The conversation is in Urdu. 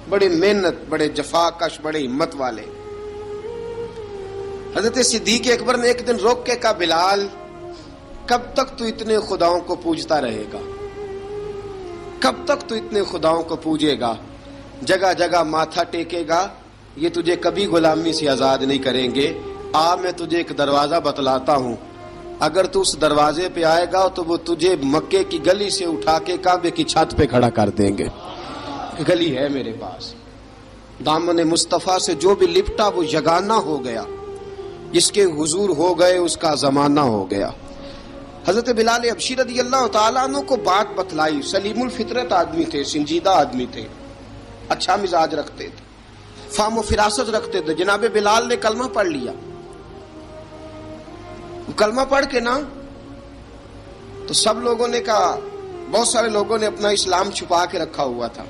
بڑے محنت، بڑے جفاکش، بڑے ہمت والے. حضرت صدیق اکبر نے ایک دن روک کے کہا بلال کب تک تو اتنے خداؤں کو پوجتا رہے گا؟ کب تک تو اتنے خداؤں کو پوجے گا، جگہ جگہ ماتھا ٹیکے گا؟ یہ تجھے کبھی غلامی سے آزاد نہیں کریں گے. میں تجھے ایک دروازہ بتلاتا ہوں، اگر تو اس دروازے پہ آئے گا تو وہ تجھے مکے کی گلی سے اٹھا کے کعبے کی چھت پہ کھڑا کر دیں گے. گلی ہے میرے پاس. دامن مصطفیٰ سے جو بھی لپٹا وہ یگانہ ہو گیا، جس کے حضور ہو گئے اس کا زمانہ ہو گیا. حضرت بلال حبشی رضی اللہ تعالیٰ عنہ کو بات بتلائی. سلیم الفطرت آدمی تھے، سنجیدہ آدمی تھے، اچھا مزاج رکھتے تھے، فہم و فراست رکھتے تھے. جناب بلال نے کلمہ پڑھ لیا. کلمہ پڑھ کے نا تو سب لوگوں نے کہا، بہت سارے لوگوں نے اپنا اسلام چھپا کے رکھا ہوا تھا.